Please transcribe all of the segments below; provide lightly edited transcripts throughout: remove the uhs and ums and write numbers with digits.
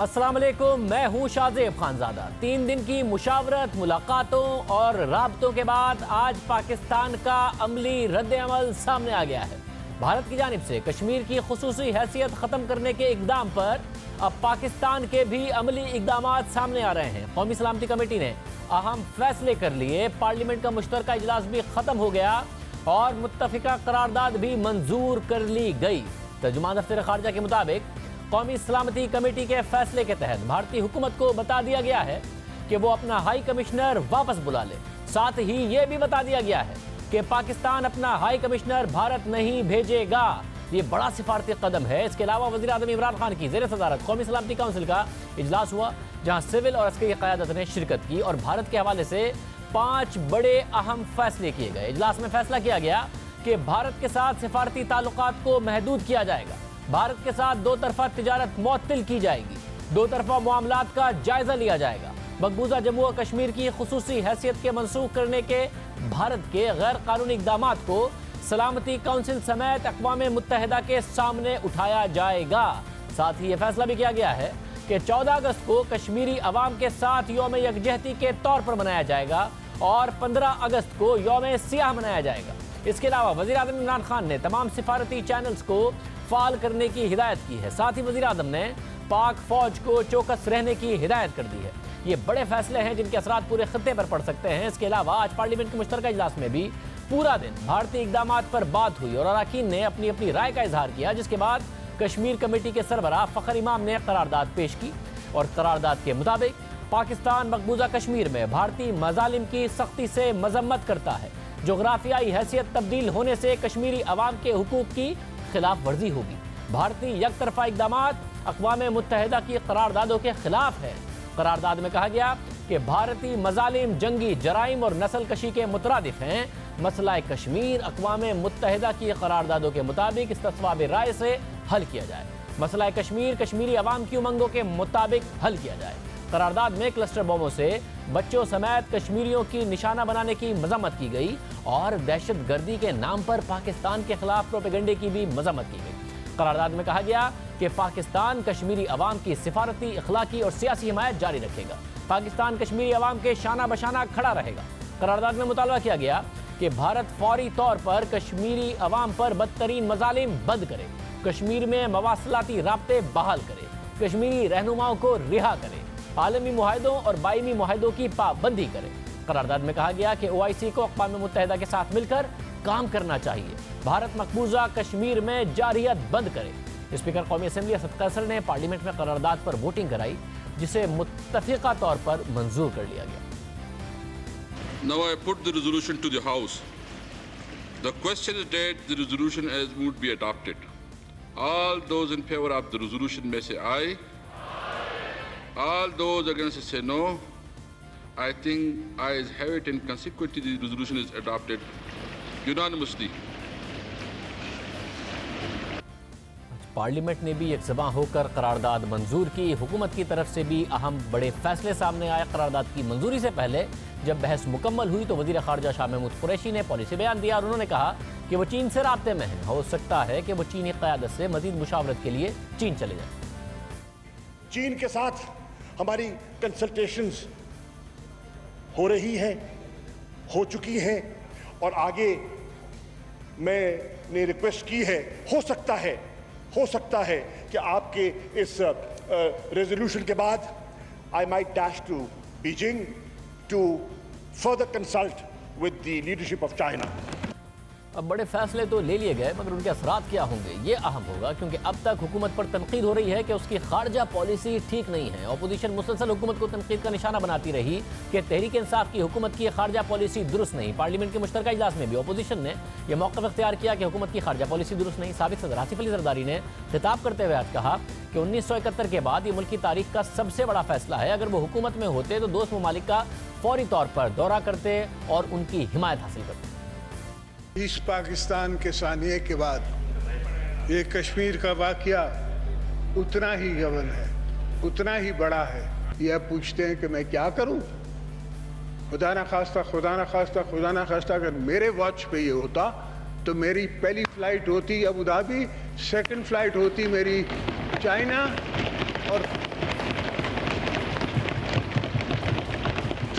السلام علیکم، میں ہوں شاہزیب خانزادہ۔ 3 دن کی مشاورت، ملاقاتوں اور رابطوں کے بعد آج پاکستان کا عملی رد عمل سامنے آ گیا ہے۔ بھارت کی جانب سے کشمیر کی خصوصی حیثیت ختم کرنے کے اقدام پر اب پاکستان کے بھی عملی اقدامات سامنے آ رہے ہیں۔ قومی سلامتی کمیٹی نے اہم فیصلے کر لیے، پارلیمنٹ کا مشترکہ اجلاس بھی ختم ہو گیا اور متفقہ قرارداد بھی منظور کر لی گئی۔ ترجمان دفتر خارجہ کے مطابق قومی سلامتی کمیٹی کے فیصلے کے تحت بھارتی حکومت کو بتا دیا گیا ہے کہ وہ اپنا ہائی کمشنر واپس بلا لے۔ ساتھ ہی یہ بھی بتا دیا گیا ہے کہ پاکستان اپنا ہائی کمشنر بھارت نہیں بھیجے گا۔ یہ بڑا سفارتی قدم ہے۔ اس کے علاوہ وزیر اعظم عمران خان کی زیر صدارت قومی سلامتی کونسل کا اجلاس ہوا، جہاں سول اور عسکری قیادت نے شرکت کی اور بھارت کے حوالے سے 5 بڑے اہم فیصلے کیے گئے۔ اجلاس میں فیصلہ کیا گیا کہ بھارت کے ساتھ سفارتی تعلقات کو محدود کیا جائے گا، بھارت کے ساتھ 2 طرفہ تجارت معطل کی جائے گی، 2 طرفہ معاملات کا جائزہ لیا جائے گا، مقبوضہ جموں و کشمیر کی خصوصی حیثیت کے منسوخ کرنے کے بھارت کے غیر قانونی اقدامات کو سلامتی کونسل سمیت اقوام متحدہ کے سامنے اٹھایا جائے گا۔ ساتھ ہی یہ فیصلہ بھی کیا گیا ہے کہ 14 اگست کو کشمیری عوام کے ساتھ یوم یکجہتی کے طور پر منایا جائے گا اور 15 اگست کو یوم سیاہ منایا جائے گا۔ اس کے علاوہ وزیر اعظم عمران خان نے تمام سفارتی چینلز کو فعال کرنے کی ہدایت کی ہے۔ ساتھ ہی وزیر اعظم نے پاک فوج کو چوکس رہنے کی ہدایت کر دی ہے۔ یہ بڑے فیصلے ہیں جن کے اثرات پورے خطے پر پڑ سکتے ہیں۔ اس کے علاوہ آج پارلیمنٹ کے مشترکہ اجلاس میں بھی پورا دن بھارتی اقدامات پر بات ہوئی اور اراکین نے اپنی اپنی رائے کا اظہار کیا، جس کے بعد کشمیر کمیٹی کے سربراہ فخر امام نے قرارداد پیش کی اور قرارداد کے مطابق پاکستان مقبوضہ کشمیر میں بھارتی مظالم کی سختی سے مذمت کرتا ہے۔ جغرافیائی حیثیت تبدیل ہونے سے کشمیری عوام کے حقوق کی خلاف ورزی ہوگی۔ بھارتی یک طرفہ اقدامات اقوام متحدہ کی قراردادوں کے خلاف ہے۔ قرارداد میں کہا گیا کہ بھارتی مظالم جنگی جرائم اور نسل کشی کے مترادف ہیں۔ مسئلہ کشمیر اقوام متحدہ کی قراردادوں کے مطابق استصواب رائے سے حل کیا جائے۔ مسئلہ کشمیر کشمیری عوام کی امنگوں کے مطابق حل کیا جائے۔ قرارداد میں کلسٹر بموں سے بچوں سمیت کشمیریوں کی نشانہ بنانے کی مذمت کی گئی اور دہشت گردی کے نام پر پاکستان کے خلاف پروپیگنڈے کی بھی مذمت کی گئی۔ قرارداد میں کہا گیا کہ پاکستان کشمیری عوام کی سفارتی، اخلاقی اور سیاسی حمایت جاری رکھے گا۔ پاکستان کشمیری عوام کے شانہ بشانہ کھڑا رہے گا۔ قرارداد میں مطالبہ کیا گیا کہ بھارت فوری طور پر کشمیری عوام پر بدترین مظالم بند کرے، کشمیر میں مواصلاتی رابطے بحال کرے، کشمیری رہنماؤں کو رہا کرے، عالمی معاہدوں اور باہمی معاہدوں کی پابندی کرے۔ قرارداد میں کہا گیا کہ OIC کو اقوام متحدہ کے ساتھ مل کر کام کرنا چاہیے۔ بھارت مقبوضہ کشمیر میں جارحیت بند کرے۔ اسپیکر قومی اسمبلی اسد قیصر نے پارلیمنٹ میں قرارداد پر ووٹنگ کرائی، جسے متفقہ طور پر منظور کر لیا گیا۔ Now I put the resolution to the House. The question is that the resolution as moved be adopted. All those in favor of the resolution may say aye. All those against it say no. I think ayes have it, and consequently the resolution is adopted unanimously. Parliament نے بھی یک زباں ہو کر قرارداد منظور کی۔ حکومت کی طرف سے بھی اہم بڑے فیصلے سامنے آئے۔ قرارداد کی منظوری سے پہلے جب بحث مکمل ہوئی تو وزیر خارجہ شاہ محمود قریشی نے پالیسی بیان دیا اور انہوں نے کہا کہ وہ چین سے رابطے میں ہیں۔ ہو سکتا ہے کہ وہ چینی قیادت سے مزید مشاورت کے لیے چین چلے جائیں۔ چین کے ساتھ ہماری کنسلٹیشنز ہو رہی ہیں، ہو چکی ہیں، اور آگے میں نے ریکویسٹ کی ہے، ہو سکتا ہے کہ آپ کے اس ریزولوشن کے بعد I might dash to Beijing to further consult with the leadership of China. اب بڑے فیصلے تو لے لیے گئے، مگر ان کے اثرات کیا ہوں گے یہ اہم ہوگا، کیونکہ اب تک حکومت پر تنقید ہو رہی ہے کہ اس کی خارجہ پالیسی ٹھیک نہیں ہے۔ اپوزیشن مسلسل حکومت کو تنقید کا نشانہ بناتی رہی کہ تحریک انصاف کی حکومت کی خارجہ پالیسی درست نہیں۔ پارلیمنٹ کے مشترکہ اجلاس میں بھی اپوزیشن نے یہ موقف اختیار کیا کہ حکومت کی خارجہ پالیسی درست نہیں۔ سابق صدر آصف علی زرداری نے خطاب کرتے ہوئے آج کہا کہ 1971 کے بعد یہ ملک کی تاریخ کا سب سے بڑا فیصلہ ہے۔ اگر وہ حکومت میں ہوتے تو دوست ممالک کا فوری طور پر دورہ کرتے اور ان کی حمایت حاصل کرتے۔ اس پاکستان کے ثانیے کے بعد یہ کشمیر کا واقعہ اتنا ہی گون ہے، اتنا ہی بڑا ہے۔ یہ پوچھتے ہیں کہ میں کیا کروں؟ خدا نہ خواستہ اگر میرے واچ پہ یہ ہوتا تو میری پہلی فلائٹ ہوتی ابو دھابی، سیکنڈ فلائٹ ہوتی میری چائنا، اور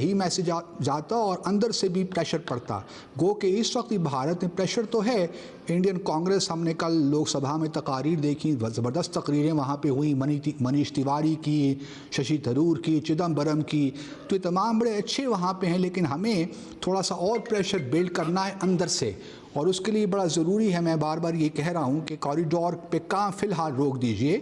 صحیح میسج جاتا اور اندر سے بھی پریشر پڑتا. گو کہ اس وقت بھارت میں پریشر تو ہے. انڈین کانگریس ہم نے کل لوک سبھا میں تقاریر دیکھی, زبردست تقریریں وہاں پہ ہوئی, منیش تیواری کی, ششی تھرور کی, چدمبرم کی, تو یہ تمام بڑے اچھے وہاں پہ ہیں. لیکن ہمیں تھوڑا سا اور پریشر بلڈ کرنا ہے اندر سے, اور اس کے لیے بڑا ضروری ہے. میں بار بار یہ کہہ رہا ہوں کہ کوریڈور پہ کام فی الحال روک دیجئے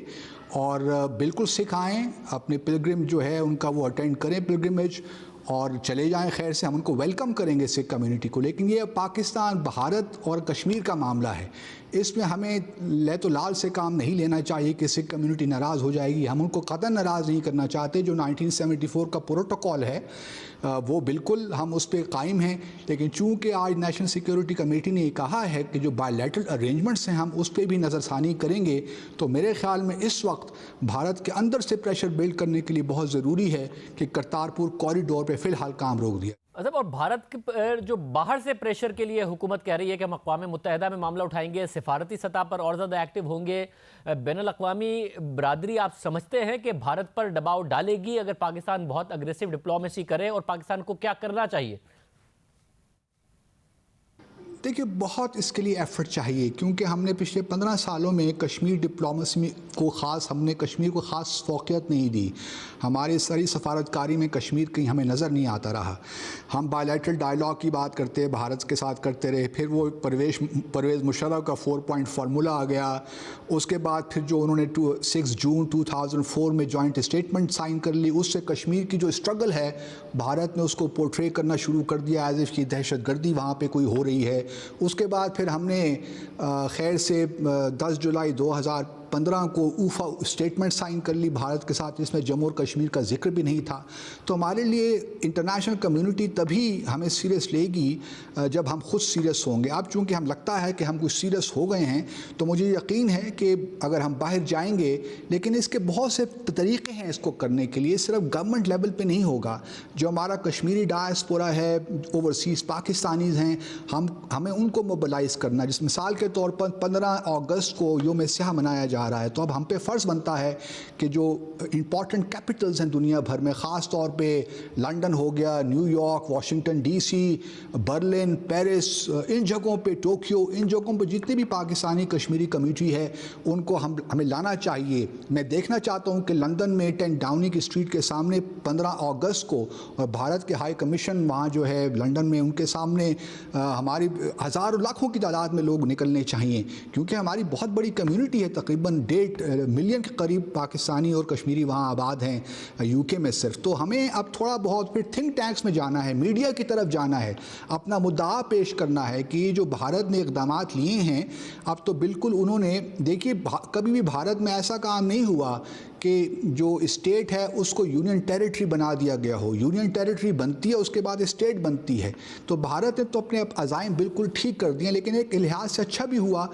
اور بالکل سکھ آئیں, اپنے پلگرم جو ہے ان کا وہ اٹینڈ کریں پلگرمیج اور چلے جائیں. خیر سے ہم ان کو ویلکم کریں گے سکھ کمیونٹی کو. لیکن یہ پاکستان, بھارت اور کشمیر کا معاملہ ہے. اس میں ہمیں لیت و لال سے کام نہیں لینا چاہیے کہ سکھ کمیونٹی ناراض ہو جائے گی. ہم ان کو قطعاً ناراض نہیں کرنا چاہتے. جو 1974 کا پروٹوکول ہے وہ بالکل ہم اس پہ قائم ہیں. لیکن چونکہ آج نیشنل سیکیورٹی کمیٹی نے یہ کہا ہے کہ جو بائی لیٹرل ارینجمنٹس ہیں ہم اس پہ بھی نظر ثانی کریں گے, تو میرے خیال میں اس وقت بھارت کے اندر سے پریشر بلڈ کرنے کے لیے بہت ضروری ہے کہ کرتارپور کوریڈور پہ فی الحال کام روک دیا. اور بھارت جو باہر سے پریشر کے لیے حکومت کہہ رہی ہے کہ ہم اقوام متحدہ میں معاملہ اٹھائیں گے, سفارتی سطح پر اور زیادہ ایکٹیو ہوں گے, بین الاقوامی برادری آپ سمجھتے ہیں کہ بھارت پر دباؤ ڈالے گی اگر پاکستان بہت اگریسو ڈپلومیسی کرے, اور پاکستان کو کیا کرنا چاہیے؟ دیکھیے بہت اس کے لیے ایفرٹ چاہیے, کیونکہ ہم نے پچھلے 15 سالوں میں کشمیر ڈپلومیسی کو ہم نے کشمیر کو خاص فوقیت نہیں دی. ہماری ساری سفارتکاری میں کشمیر کہیں ہمیں نظر نہیں آتا رہا. ہم بائی لیٹرل ڈائلاگ کی بات کرتے بھارت کے ساتھ کرتے رہے, پھر وہ پرویز مشرف کا 4 پوائنٹ فارمولا آ گیا. اس کے بعد پھر جو انہوں نے 6 جون 2004 میں جوائنٹ اسٹیٹمنٹ سائن کر لی, اس سے کشمیر کی جو اسٹرگل ہے بھارت نے اس کو پورٹرے کرنا شروع کر دیا ایز اف کی دہشت گردی وہاں پہ کوئی ہو رہی ہے. اس کے بعد پھر ہم نے خیر سے 10 جولائی 2015 کو اوفا اسٹیٹمنٹ سائن کر لی بھارت کے ساتھ, جس میں جموں اور کشمیر کا ذکر بھی نہیں تھا. تو ہمارے لیے انٹرنیشنل کمیونٹی تبھی ہمیں سیریس لے گی جب ہم خود سیریس ہوں گے. اب چونکہ ہم لگتا ہے کہ ہم کچھ سیریس ہو گئے ہیں, تو مجھے یقین ہے کہ اگر ہم باہر جائیں گے, لیکن اس کے بہت سے طریقے ہیں اس کو کرنے کے لیے, صرف گورنمنٹ لیول پہ نہیں ہوگا. جو ہمارا کشمیری ڈائسپورا ہے, اوورسیز پاکستانیز ہیں, ہمیں ان کو موبلائز کرنا. جس مثال کے طور پر 15 اگست کو یوم سیاہ منایا جا رہا ہے, تو اب ہم پہ فرض بنتا ہے کہ جو امپورٹنٹ کیپٹلز ہیں دنیا بھر میں, خاص طور پہ لنڈن ہو گیا, New York, Washington D C, Berlin, Paris, ان جگہوں پہ ٹوکیو, ان جگہوں پہ جتنی بھی پاکستانی کشمیری کمیونٹی ہے ان کو ہمیں لانا چاہیے. میں دیکھنا چاہتا ہوں کہ لندن میں 10 ڈاؤننگ اسٹریٹ کے سامنے 15 اگست کو, اور بھارت کے ہائی کمیشن وہاں جو ہے لنڈن میں, ان کے سامنے ہماری ہزاروں لاکھوں کی تعداد میں لوگ نکلنے چاہیے, کیونکہ ہماری بہت بڑی کمیونٹی ہے, تقریباً 1.5 ملین کے قریب پاکستانی اور کشمیری وہاں آباد ہیں یو کے میں صرف. تو ہمیں اب تھوڑا بہت پھر تھنک ٹینکس میں جانا ہے, میڈیا کی طرف جانا ہے, اپنا مدعا پیش کرنا ہے کہ جو بھارت نے اقدامات لیے ہیں اب تو بالکل انہوں نے, دیکھیے کبھی بھی بھارت میں ایسا کام نہیں ہوا کہ جو اسٹیٹ ہے اس کو یونین ٹیریٹری بنا دیا گیا ہو. یونین ٹیریٹری بنتی ہے, اس کے بعد اسٹیٹ بنتی ہے. تو بھارت نے تو اپنے عزائم بالکل ٹھیک کر دیے, لیکن ایک لحاظ سے اچھا بھی ہوا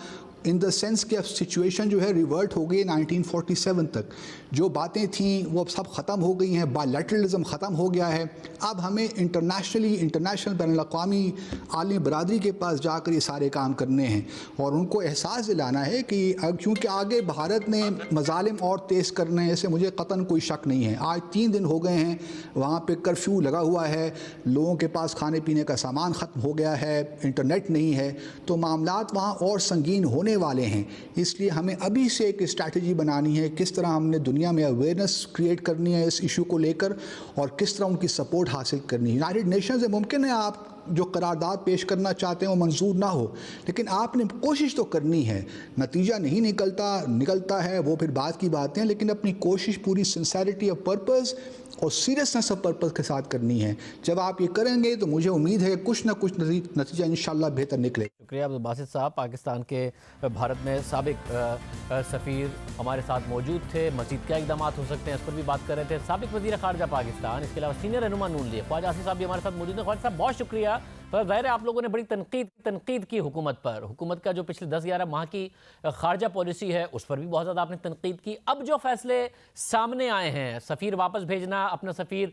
ان دا سینس کہ اب سچویشن جو ہے ریورٹ ہو گئی 1947 تک. جو باتیں تھیں وہ اب سب ختم ہو گئی ہیں, بائی لیٹرلزم ختم ہو گیا ہے. اب ہمیں انٹرنیشنل بین الاقوامی عالمی برادری کے پاس جا کر یہ سارے کام کرنے ہیں, اور ان کو احساس دلانا ہے کہ کیونکہ آگے بھارت نے مظالم اور تیز کرنے ہیں, اسے مجھے قطعاً کوئی شک نہیں ہے. آج 3 دن ہو گئے ہیں وہاں پہ کرفیو لگا ہوا ہے, لوگوں کے پاس کھانے پینے کا سامان ختم ہو گیا ہے, انٹرنیٹ نہیں ہے, تو معاملات وہاں اور سنگین ہونے والے ہیں. اس لیے ہمیں ابھی سے ایک اسٹریٹجی بنانی ہے, کس طرح ہم نے دنیا میں اویئرنیس کریٹ کرنی ہے اس ایشو کو لے کر, اور کس طرح ان کی سپورٹ حاصل کرنی ہے. یونائٹڈ نیشنز سے ممکن ہے آپ جو قرارداد پیش کرنا چاہتے ہیں وہ منظور نہ ہو, لیکن آپ نے کوشش تو کرنی ہے. نتیجہ نہیں نکلتا ہے وہ پھر بات کی باتیں, لیکن اپنی کوشش پوری سنسیریٹی آف پرپز اور سیریسنس آف پرپز کے ساتھ کرنی ہے. جب آپ یہ کریں گے تو مجھے امید ہے کہ کچھ نہ کچھ نتیجہ انشاءاللہ بہتر نکلے. شکریہ عبدالباسط صاحب. پاکستان کے بھارت میں سابق سفیر ہمارے ساتھ موجود تھے. مزید کیا اقدامات ہو سکتے ہیں اس پر بھی بات کر رہے تھے. سابق وزیر خارجہ پاکستان, اس کے علاوہ سینئر رہنما نون لیگ خواجہ آصف صاحب بھی ہمارے ساتھ موجود ہیں. خواجہ صاحب بہت شکریہ. ظاہر ہے آپ لوگوں نے بڑی تنقید کی حکومت پر. حکومت کا جو پچھلے 10-11 ماہ کی خارجہ پالیسی ہے اس پر بھی بہت زیادہ آپ نے تنقید کی. اب جو فیصلے سامنے آئے ہیں, سفیر واپس بھیجنا, اپنا سفیر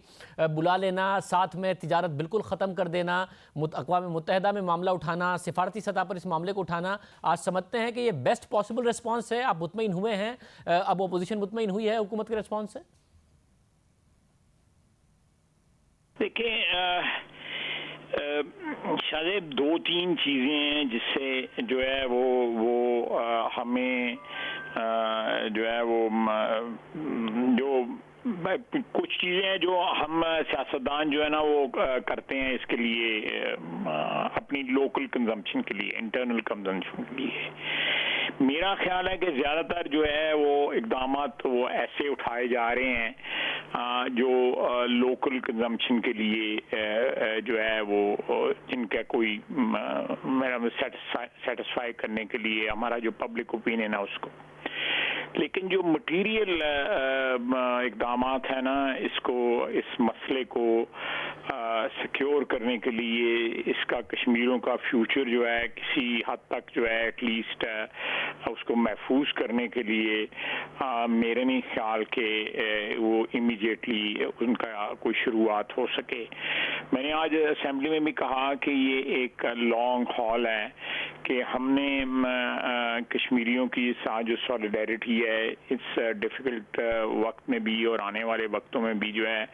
بلا لینا, ساتھ میں تجارت بالکل ختم کر دینا, اقوام متحدہ میں معاملہ اٹھانا, سفارتی سطح پر اس معاملے کو اٹھانا, آج سمجھتے ہیں کہ یہ بیسٹ پاسبل ریسپانس ہے. آپ مطمئن ہوئے ہیں, اب اپوزیشن مطمئن ہوئی ہے حکومت کے ریسپانس سے؟ دیکھیں شاید دو تین چیزیں ہیں جس سے جو ہے وہ ہمیں جو ہے وہ جو کچھ چیزیں ہیں جو ہم سیاستدان جو ہے نا وہ کرتے ہیں اس کے لیے اپنی لوکل کنزمپشن کے لیے، انٹرنل کنزمپشن کے لیے. میرا خیال ہے کہ زیادہ تر جو ہے وہ اقدامات وہ ایسے اٹھائے جا رہے ہیں جو لوکل کنزمپشن کے لیے جو ہے وہ جن کا کوئی میرا سیٹسفائی کرنے کے لیے ہمارا جو پبلک اوپینین ہے اس کو. لیکن جو مٹیریل اقدامات ہیں نا اس مسئلے کو سیکیور کرنے کے لیے، اس کا کشمیریوں کا فیوچر جو ہے کسی حد تک جو ہے ایٹ لیسٹ اس کو محفوظ کرنے کے لیے میرے نہیں خیال کہ وہ امیڈیٹلی ان کا کوئی شروعات ہو سکے. میں نے آج اسمبلی میں بھی کہا کہ یہ ایک لانگ ہال ہے کہ ہم نے کشمیریوں کی ساتھ جو سالیڈیرٹی ہے اس ڈیفیکلٹ وقت میں بھی اور آنے والے وقتوں میں بھی جو ہے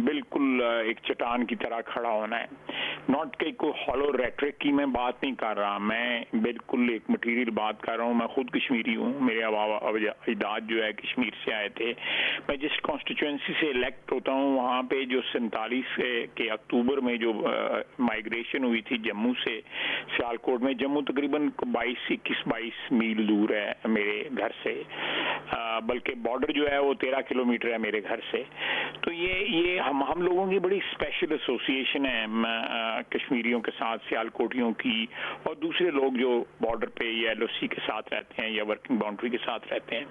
بالکل ایک چٹان کی طرح کھڑا ہونا ہے. ناٹ کہ کوئی ہالو ریٹرک کی میں بات نہیں کر رہا، میں بالکل ایک مٹیریل بات کر رہا ہوں. میں خود کشمیری ہوں، میرے اجداد جو ہے کشمیر سے آئے تھے. میں جس کانسٹیچوئنسی سے الیکٹ ہوتا ہوں وہاں پہ جو 47 کے اکتوبر میں جو مائیگریشن ہوئی تھی جموں سے سیالکوٹ میں، جموں تقریباً 21-22 میل دور ہے میرے گھر سے، بلکہ بارڈر جو ہے وہ 13 کلومیٹر ہے میرے گھر سے. تو یہ ہم لوگوں کی بڑی اسپیشل ایسوسیشن ہے کشمیریوں کے ساتھ، سیالکوٹیوں کی اور دوسرے لوگ جو بارڈر پہ یا ایل او سی کے ساتھ رہتے ہیں یا ورکنگ باؤنڈری کے ساتھ رہتے ہیں.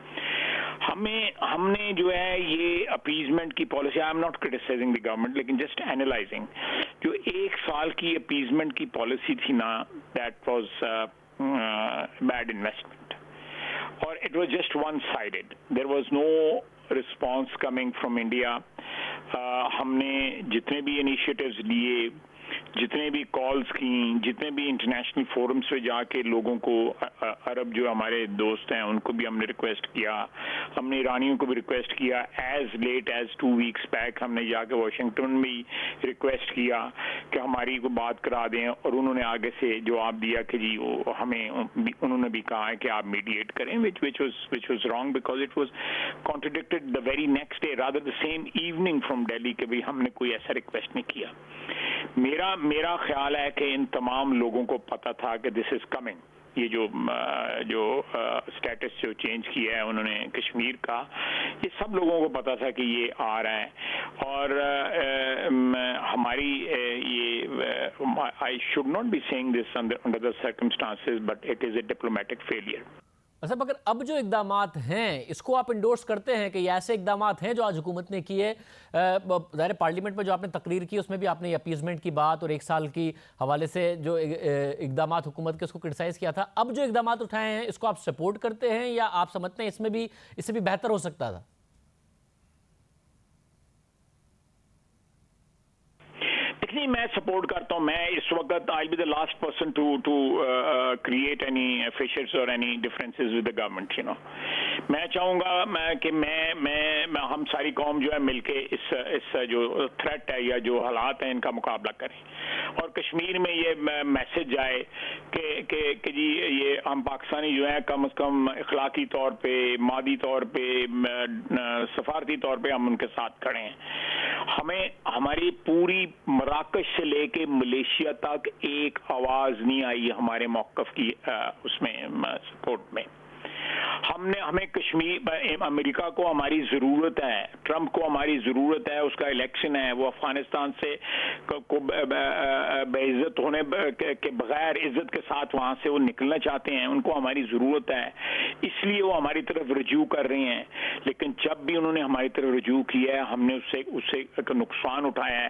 ہم نے جو ہے یہ اپیزمنٹ کی policy, I am not criticising the government لیکن جسٹ اینالائزنگ، جو 1 سال کی اپیزمنٹ کی پالیسی تھی نا، دیٹ واز بیڈ انویسٹمنٹ اور it was just one sided. There was no response coming from India. ہم نے جتنے بھی انیشیٹوز لیے، جتنے بھی کالز کی، جتنے بھی انٹرنیشنل فورمز پہ جا کے لوگوں کو، عرب جو ہمارے دوست ہیں ان کو بھی ہم نے ریکویسٹ کیا، ہم نے ایرانیوں کو بھی ریکویسٹ کیا. As late as 2 weeks back ہم نے جا کے واشنگٹن میں ریکویسٹ کیا کہ ہماری کو بات کرا دیں، اور انہوں نے آگے سے جواب دیا کہ جی ہمیں انہوں نے بھی کہا ہے کہ آپ میڈیٹ کریں، which was wrong because it was contradicted the very next day, rather the same evening from Delhi کہ بھی ہم نے کوئی ایسا ریکویسٹ نہیں کیا. میرا خیال ہے کہ ان تمام لوگوں کو پتا تھا کہ دس از کمنگ. یہ جو اسٹیٹس جو چینج کیا ہے انہوں نے کشمیر کا، یہ سب لوگوں کو پتا تھا کہ یہ آ رہا ہے. اور ہماری یہ I should not be saying this under the circumstances but it is a diplomatic failure. اصل اگر اب جو اقدامات ہیں اس کو آپ انڈورس کرتے ہیں کہ یہ ایسے اقدامات ہیں جو آج حکومت نے کیے، ظاہر پارلیمنٹ میں جو آپ نے تقریر کی اس میں بھی آپ نے اپیزمنٹ کی بات اور 1 سال کی حوالے سے جو اقدامات حکومت کے اس کو کرٹیسائز کیا تھا، اب جو اقدامات اٹھائے ہیں اس کو آپ سپورٹ کرتے ہیں یا آپ سمجھتے ہیں اس سے بھی بہتر ہو سکتا تھا؟ نہیں، میں سپورٹ کرتا ہوں. میں اس وقت I'll be the last person to create any fissures or any differences with the government, you know. میں چاہوں گا کہ میں ہم ساری قوم جو ہے مل کے اس جو تھریٹ ہے یا جو حالات ہیں ان کا مقابلہ کریں اور کشمیر میں یہ میسج آئے کہ جی یہ ہم پاکستانی جو ہیں کم از کم اخلاقی طور پہ، مادی طور پہ، سفارتی طور پہ ہم ان کے ساتھ کھڑے ہیں. ہمیں ہماری پوری مراکش سے لے کے ملیشیا تک ایک آواز نہیں آئی ہمارے موقف کی اس میں سپورٹ میں. ہمیں کشمیر، امریکہ کو ہماری ضرورت ہے، ٹرمپ کو ہماری ضرورت ہے، اس کا الیکشن ہے، وہ افغانستان سے بے عزت ہونے کے بغیر عزت کے ساتھ وہاں سے وہ نکلنا چاہتے ہیں، ان کو ہماری ضرورت ہے، اس لیے وہ ہماری طرف رجوع کر رہے ہیں. لیکن جب بھی انہوں نے ہماری طرف رجوع کیا ہے ہم نے اس سے نقصان اٹھایا ہے.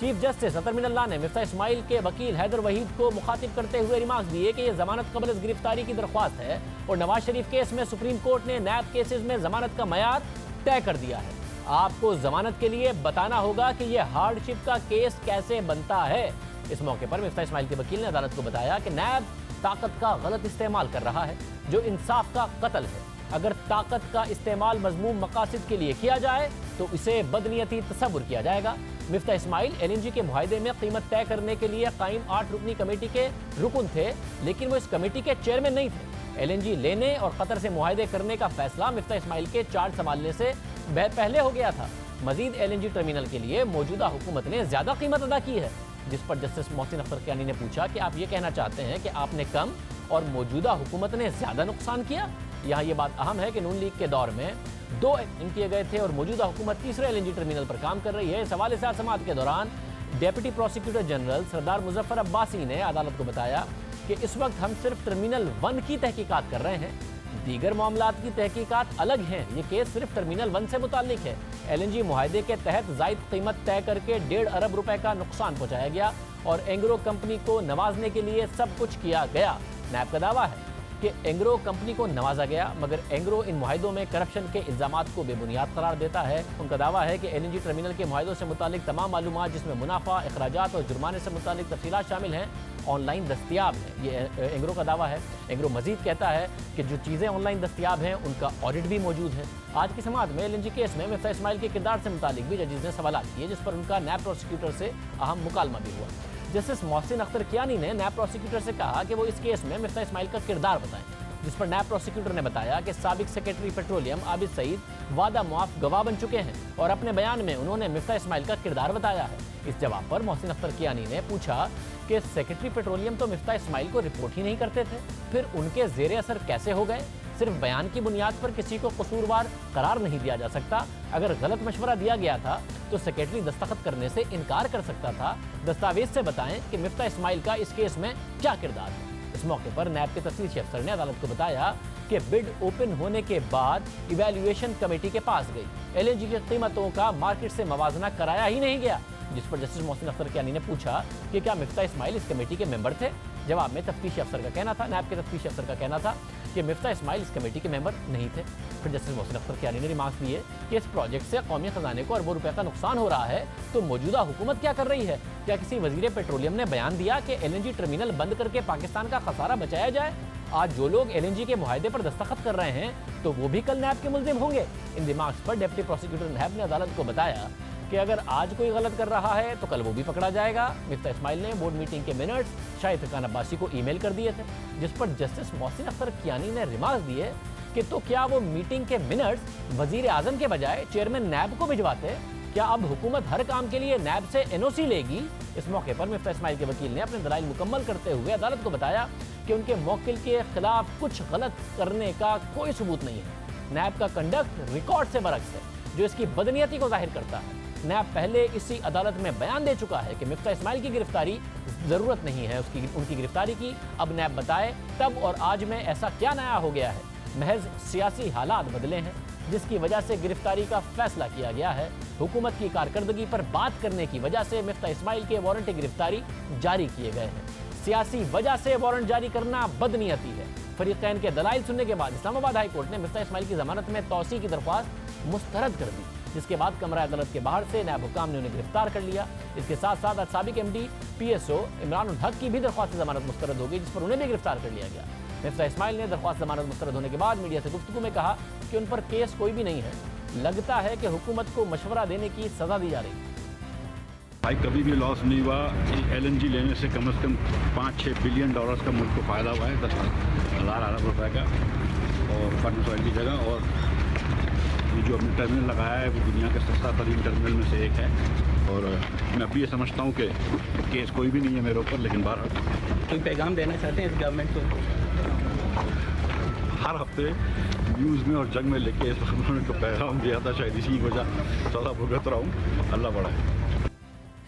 چیف جسٹس اطہر من اللہ نے مفتاح اسماعیل کے وکیل حیدر وحید کو مخاطب کرتے ہوئے ریمارکس دیے کہ یہ ضمانت قبل از گرفتاری کی درخواست ہے اور نواز شریف کیس میں سپریم کورٹ نے نیب کیسز میں ضمانت کا معیار طے کر دیا ہے. آپ کو ضمانت کے لیے بتانا ہوگا کہ یہ ہارڈ شپ کا کیس کیسے بنتا ہے. اس موقع پر مفتاح اسماعیل کے وکیل نے عدالت کو بتایا کہ نیب طاقت کا غلط استعمال کر رہا ہے جو انصاف کا قتل ہے. اگر طاقت کا استعمال مذموم مقاصد کے لیے کیا جائے تو اسے بدنیتی تصور کیا جائے گا. مفتاح اسماعیل LNG کے معاہدے میں قیمت طے کرنے کے لیے قائم 8 رکنی کمیٹی کے رکن تھے لیکن وہ اس کمیٹی کے چیئرمین نہیں تھے. LNG لینے اور قطر سے معاہدے کرنے کا فیصلہ مفتاح اسماعیل کے چارج سنبھالنے سے پہلے ہو گیا تھا. مزید LNG ٹرمینل کے لیے موجودہ حکومت نے زیادہ قیمت ادا کی ہے, جس پر جسٹس محسن اختر کیانی نے پوچھا کہ آپ یہ کہنا چاہتے ہیں کہ آپ نے کم اور موجودہ حکومت نے زیادہ نقصان کیا. یہاں یہ بات اہم ہے کہ نون لیگ کے دور میں 2 اقدام کیے گئے تھے اور موجودہ حکومت تیسرے LNG ٹرمینل پر کام کر رہی ہے. اس حوالے سے سماعت کے دوران ڈیپٹی پروسیکیوٹر جنرل سردار مظفر عباسی نے عدالت کو بتایا کہ اس وقت ہم صرف ٹرمینل 1 کی تحقیقات کر رہے ہیں, دیگر معاملات کی تحقیقات الگ ہیں. یہ کیس صرف ٹرمینل 1 سے متعلق ہے. LNG معاہدے کے تحت زائد قیمت طے کر کے 1.5 ارب روپے کا نقصان پہنچایا گیا اور اینگرو کمپنی کو نوازنے کے لیے سب کچھ کیا گیا. نیب کا دعویٰ ہے کہ اینگرو کمپنی کو نوازا گیا مگر اینگرو ان معاہدوں میں کرپشن کے الزامات کو بے بنیاد قرار دیتا ہے. ان کا دعویٰ ہے کہ LNG ٹرمینل کے معاہدوں سے متعلق تمام معلومات جس میں منافع, اخراجات اور جرمانے سے متعلق تفصیلات شامل ہیں آن لائن دستیاب ہیں. یہ اینگرو کا دعویٰ ہے. اینگرو مزید کہتا ہے کہ جو چیزیں آن لائن دستیاب ہیں ان کا آڈٹ بھی موجود ہے. آج کی سماعت میں LNG کیس میں مفتاح اسماعیل کے کردار سے متعلق بھی ججز نے سوالات کیے جس پر ان کا نیب پروسیکیوٹر سے اہم مکالمہ بھی ہوا. جسٹس محسن اختر کیانی نے نیب پروسیکیوٹر سے کہا کہ وہ اس کیس میں مفتاح اسماعیل کا کردار بتائیں, جس پر نیب پروسیکیوٹر نے بتایا کہ سابق سیکرٹری پیٹرولیم عابد سعید وعدہ معاف گواہ بن چکے ہیں اور اپنے بیان میں انہوں نے مفتاح اسماعیل کا کردار بتایا ہے. اس جواب پر محسن اختر کیانی نے پوچھا کہ سیکرٹری پیٹرولیم تو مفتاح اسماعیل کو رپورٹ ہی نہیں کرتے تھے, پھر ان کے زیر اثر کیسے ہو گئے؟ صرف بیان کی بنیاد پر کسی کو قصوروار قرار نہیں دیا جا سکتا. اگر غلط مشورہ دیا گیا تھا تو سیکرٹری دستخط کرنے سے انکار کر سکتا تھا. دستاویز سے بتائیں کہ مفتاح اسماعیل کا اس کیس میں کیا کردار ہے. اس موقع پر نیب کے تفتیشی افسر نے عدالت کو بتایا کہ بڈ اوپن ہونے کے بعد ایویلیویشن کمیٹی کے پاس گئی. LNG کی قیمتوں کا مارکیٹ سے موازنہ کرایا ہی نہیں گیا, جس پر جسٹس محسن اختر کیانی نے پوچھا کہ کیا مفتاح اسماعیل اس کمیٹی کے ممبر تھے. جواب میں تفتیشی افسر کا کہنا تھا, نیب کے تفتیشی افسر کا کہنا تھا کہ مفتاح اسماعیل اس کمیٹی کے ممبر نہیں تھے. پھر جسٹس محسن اختر کیانی نے ریمارکس دیے کہ اس پروجیکٹ سے قومی خزانے کو اربوں روپے کا نقصان ہو رہا ہے تو موجودہ حکومت کیا کر رہی ہے؟ کیا کسی وزیر پیٹرولیم نے بیان دیا کہ LNG ٹرمینل بند کر کے پاکستان کا خسارہ بچایا جائے؟ آج جو لوگ LNG کے معاہدے پر دستخط کر رہے ہیں تو وہ بھی کل نیب کے ملزم ہوں گے. ان ریمارکس پر ڈپٹی پروسیکیوٹر نیب نے عدالت کو بتایا کہ اگر آج کوئی غلط کر رہا ہے تو کل وہ بھی پکڑا جائے گا. مفتاح اسماعیل نے بورڈ میٹنگ کے منٹس شاہد خاقان عباسی کو ای میل کر دیے تھے, جس پر جسٹس محسن اختر کیانی نے ریمارکس دیے کہ تو کیا وہ میٹنگ کے منٹس وزیر اعظم کے بجائے چیئرمین نیب کو بھجواتے؟ کیا اب حکومت ہر کام کے لیے نیب سے NOC لے گی؟ اس موقع پر مفتاح اسماعیل کے وکیل نے اپنے دلائل مکمل کرتے ہوئے عدالت کو بتایا کہ ان کے موکل کے خلاف کچھ غلط کرنے کا کوئی ثبوت نہیں ہے. نیب کا کنڈکٹ ریکارڈ سے برعکس ہے جو اس کی بدنیتی کو ظاہر کرتا ہے. نیب پہلے اسی عدالت میں بیان دے چکا ہے کہ مفتاح اسماعیل کی گرفتاری ضرورت نہیں ہے ان کی گرفتاری کی. اب نیب بتائے تب اور آج میں ایسا کیا نیا ہو گیا ہے؟ محض سیاسی حالات بدلے ہیں جس کی وجہ سے گرفتاری کا فیصلہ کیا گیا ہے. حکومت کی کارکردگی پر بات کرنے کی وجہ سے مفتاح اسماعیل کے وارنٹ گرفتاری جاری کیے گئے ہیں. سیاسی وجہ سے وارنٹ جاری کرنا بدنیتی ہے. فریقین کے دلائل سننے کے بعد اسلام آباد ہائی کورٹ نے مفتاح اسماعیل کی ضمانت میں توسیع کی درخواست مسترد کر دی, جس کے بعد کمرہ عدالت کے باہر سے نیب حکام نے انہیں گرفتار کر لیا. اس کے ساتھ ساتھ سابق MD PSO عمران الحق کی بھی درخواست ضمانت مسترد ہو گئی, جس پر انہیں بھی گرفتار کر لیا گیا. مفتاح اسماعیل نے درخواست ضمانت مسترد ہونے کے بعد میڈیا سے گفتگو میں کہا کہ ان پر کیس کوئی بھی نہیں ہے, لگتا ہے کہ حکومت کو مشورہ دینے کی سزا دی جا رہی ہے. بھائی کبھی بھی لاس نہیں ہوا. LNG لینے سے کم از کم $5-6 بلین کا ملک کو فائدہ ہوا ہے, 10,000 ارب روپے کا, اور فنڈ کی جگہ. اور یہ جو ہم نے ٹرمینل لگایا ہے وہ دنیا کے سستا ترین ٹرمینل میں سے ایک ہے. اور میں ابھی یہ سمجھتا ہوں کہ کیس کوئی بھی نہیں ہے میرے اوپر, لیکن بہرحال کوئی پیغام دینا چاہتے ہیں اس گورنمنٹ کو؟ ہر ہفتے نیوز میں اور جنگ میں لے کے اس گورنمنٹ کو پیغام دیا تھا, شاید اسی کی وجہ سزا بھگت رہا ہوں. اللہ بڑا ہے.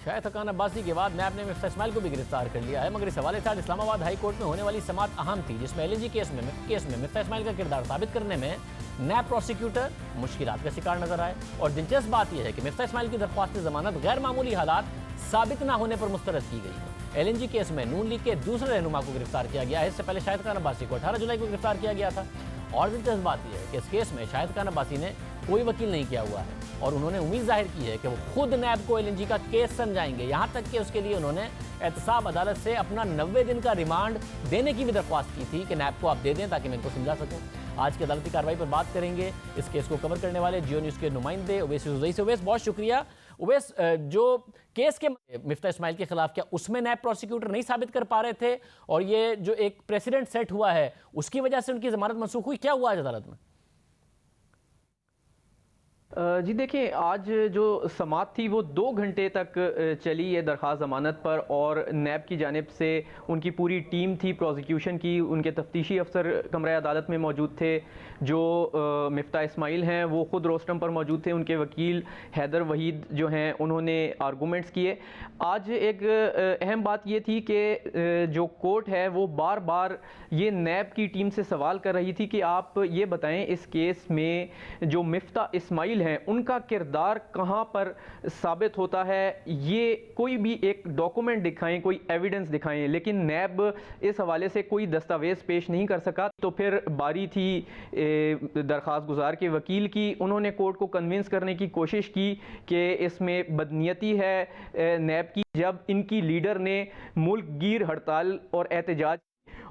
شاہد خاقان عباسی کے بعد نیب نے مفتاح اسماعیل کو بھی گرفتار کر لیا ہے, مگر اس حوالے سے آج اسلام آباد ہائی کورٹ میں ہونے والی سماعت اہم تھی, جس میں LNG کیس میں مفتاح اسماعیل کا کردار ثابت کرنے میں نیب پروسیکیوٹر مشکلات کا شکار نظر آئے. اور دلچسپ بات یہ ہے کہ مفتاح اسماعیل کی درخواست ضمانت غیر معمولی حالات ثابت نہ ہونے پر مسترد کی گئی ہے. LNG کیس میں نون لیگ کے دوسرے رہنما کو گرفتار کیا گیا ہے. اس سے پہلے شاہد خان عباسی کو 18 جولائی کو گرفتار کیا گیا تھا. اور دلچسپ بات یہ ہے کہ اس کیس میں شاہد خان عباسی نے کوئی وکیل نہیں کیا ہوا ہے اور انہوں نے امید ظاہر کی ہے کہ وہ خود نیب کو LNG کا کیس سمجھائیں گے. یہاں تک کہ اس کے لیے انہوں نے احتساب عدالت سے اپنا 90 دن کا ریمانڈ دینے کی بھی درخواست کی تھی کہ نیب کو آپ دے دیں تاکہ میں ان کو سمجھا سکوں. آج کی عدالتی کارروائی پر بات کریں گے اس کیس کو کور کرنے والے جیو نیوز کے نمائندے اویس یوسفزئی سے. اویس بہت شکریہ. اویس, جو کیس کے مفتاح اسماعیل کے خلاف کیا اس میں نیب پروسیکیوٹر نہیں ثابت کر پا رہے تھے اور یہ جو ایک پریسیڈنٹ سیٹ ہوا ہے اس کی وجہ سے ان کی ضمانت منسوخ ہوئی, کیا ہوا آج عدالت میں؟ جی دیکھیں, آج جو سماعت تھی وہ 2 گھنٹے تک چلی یہ درخواست ضمانت پر, اور نیب کی جانب سے ان کی پوری ٹیم تھی پروزیکیوشن کی. ان کے تفتیشی افسر کمرہ عدالت میں موجود تھے. جو مفتاح اسماعیل ہیں وہ خود روسٹم پر موجود تھے. ان کے وکیل حیدر وحید جو ہیں انہوں نے آرگومنٹس کیے. آج ایک اہم بات یہ تھی کہ جو کورٹ ہے وہ بار بار یہ نیب کی ٹیم سے سوال کر رہی تھی کہ آپ یہ بتائیں اس کیس میں جو مفتاح اسماعیل ہیں ان کا کردار کہاں پر ثابت ہوتا ہے, یہ کوئی بھی ایک ڈاکومنٹ دکھائیں, کوئی ایویڈنس دکھائیں. لیکن نیب اس حوالے سے کوئی دستاویز پیش نہیں کر سکا. تو پھر باری تھی درخواست گزار کے وکیل کی. انہوں نے کورٹ کو کنونس کرنے کی کوشش کی کہ اس میں بدنیتی ہے نیب کی. جب ان کی لیڈر نے ملک گیر ہڑتال اور احتجاج,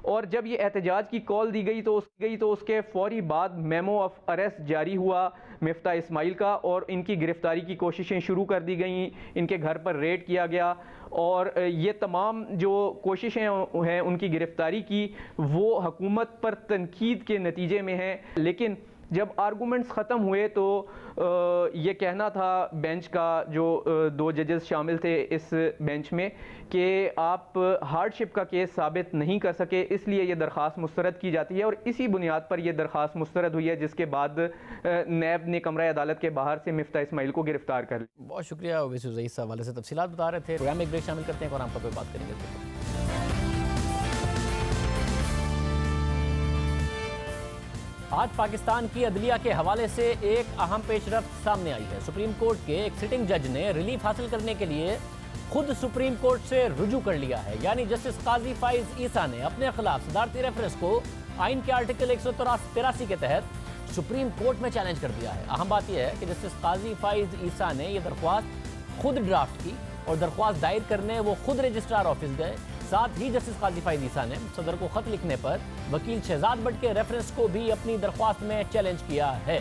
اور جب یہ احتجاج کی کال دی گئی تو اس کے فوری بعد میمو آف ارسٹ جاری ہوا مفتاح اسماعیل کا, اور ان کی گرفتاری کی کوششیں شروع کر دی گئیں. ان کے گھر پر ریڈ کیا گیا, اور یہ تمام جو کوششیں ہیں ان کی گرفتاری کی وہ حکومت پر تنقید کے نتیجے میں ہیں. لیکن جب آرگومنٹس ختم ہوئے تو یہ کہنا تھا بینچ کا, جو 2 ججز شامل تھے اس بینچ میں, کہ آپ ہارڈ شپ کا کیس ثابت نہیں کر سکے, اس لیے یہ درخواست مسترد کی جاتی ہے. اور اسی بنیاد پر یہ درخواست مسترد ہوئی ہے, جس کے بعد نیب نے کمرہ عدالت کے باہر سے مفتاح اسماعیل کو گرفتار کر لیا. بہت شکریہ اویس یوسفزئی, اس حوالے سے تفصیلات بتا رہے تھے. پروگرام میں ایک بریک شامل کرتے ہیں اور ہم پر بات کریں گے. آج پاکستان کی عدلیہ کے حوالے سے ایک اہم پیش رفت سامنے آئی ہے. سپریم کورٹ کے ایک سٹنگ جج نے ریلیف حاصل کرنے کے لیے خود سپریم کورٹ سے رجوع کر لیا ہے. یعنی جسٹس قاضی فائز عیسیٰ نے اپنے خلاف صدارتی ریفرنس کو آئین کے آرٹیکل 183 کے تحت سپریم کورٹ میں چیلنج کر دیا ہے. اہم بات یہ ہے کہ جسٹس قاضی فائز عیسیٰ نے یہ درخواست خود ڈرافٹ کی اور درخواست دائر کرنے وہ خود رجسٹرار آفس گئے. ساتھ ہی جسٹس قاضی فائز عیسیٰ نے صدر کو خط لکھنے پر وکیل شہزاد بٹ کے ریفرنس کو بھی اپنی درخواست میں چیلنج کیا ہے.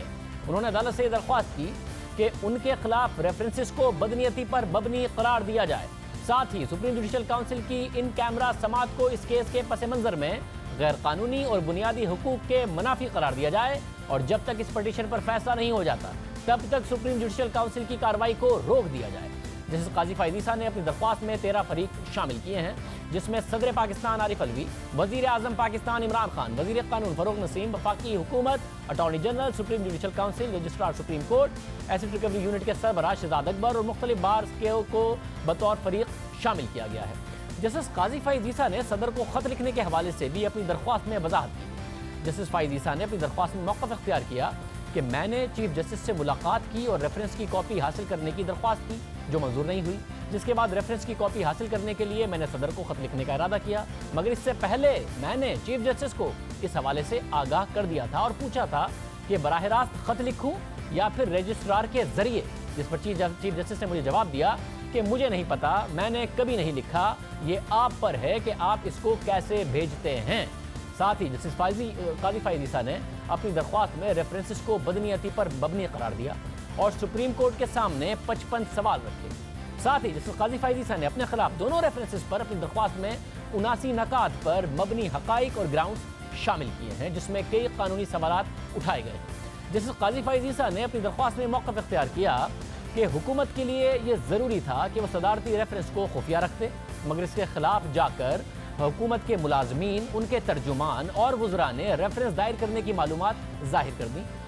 انہوں نے عدالت سے یہ درخواست کی کہ ان کے خلاف ریفرنسز کو بدنیتی پر مبنی قرار دیا جائے. ساتھ ہی سپریم جوڈیشل کاؤنسل کی ان کیمرہ سماعت کو اس کیس کے پس منظر میں غیر قانونی اور بنیادی حقوق کے منافی قرار دیا جائے, اور جب تک اس پٹیشن پر فیصلہ نہیں ہو جاتا تب تک سپریم جوڈیشل کاؤنسل کی کارروائی کو روک دیا جائے. جسٹس قاضی فائز عیسیٰ نے اپنی درخواست میں 13 فریق شامل کیے ہیں, جس میں صدر پاکستان عارف الوی, وزیر اعظم پاکستان عمران خان, وزیر قانون فاروق نسیم, وفاقی حکومت, attorney general, supreme judicial council, registrar supreme court, asset recovery unit کے سربراہ شہزاد اکبر اور مختلف بارز کو بطور فریق شامل کیا گیا ہے. جسٹس قاضی فائز عیسیٰ نے صدر کو خط لکھنے کے حوالے سے بھی اپنی درخواست میں وضاحت کی. جسٹس فائز عیسیٰ نے اپنی درخواست میں موقف اختیار کیا کہ میں نے چیف جسٹس سے ملاقات کی اور ریفرنس کی کاپی حاصل کرنے کی درخواست کی, جو منظور نہیں ہوئی, جس کے بعد ریفرنس کی کاپی حاصل کرنے کے لیے میں نے صدر کو خط لکھنے کا ارادہ کیا, مگر اس سے پہلے میں نے چیف جسٹس کو اس حوالے سے آگاہ کر دیا تھا اور پوچھا تھا کہ براہ راست خط لکھوں یا پھر رجسٹرار کے ذریعے, جس پر چیف جسٹس نے مجھے جواب دیا کہ مجھے نہیں پتا, میں نے کبھی نہیں لکھا, یہ آپ پر ہے کہ آپ اس کو کیسے بھیجتے ہیں. ساتھ ہی جسٹس قاضی فائز عیسیٰ نے اپنی درخواست میں ریفرنسز کو بدنیتی پر مبنی قرار دیا اور سپریم کورٹ کے سامنے 55 سوال رکھے. ساتھ ہی جسٹس قاضی فائز عیسیٰ نے اپنے خلاف دونوں ریفرنسز پر اپنی درخواست میں 79 نکات پر مبنی حقائق اور گراؤنڈز شامل کیے ہیں, جس میں کئی قانونی سوالات اٹھائے گئے. جسٹس قاضی فائز عیسیٰ نے اپنی درخواست میں موقف اختیار کیا کہ حکومت کے لیے یہ ضروری تھا کہ وہ صدارتی ریفرنس کو خفیہ رکھتے, مگر اس کے خلاف جا کر حکومت کے ملازمین, ان کے ترجمان اور وزراء نے ریفرنس دائر کرنے کی معلومات ظاہر کر دیں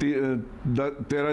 13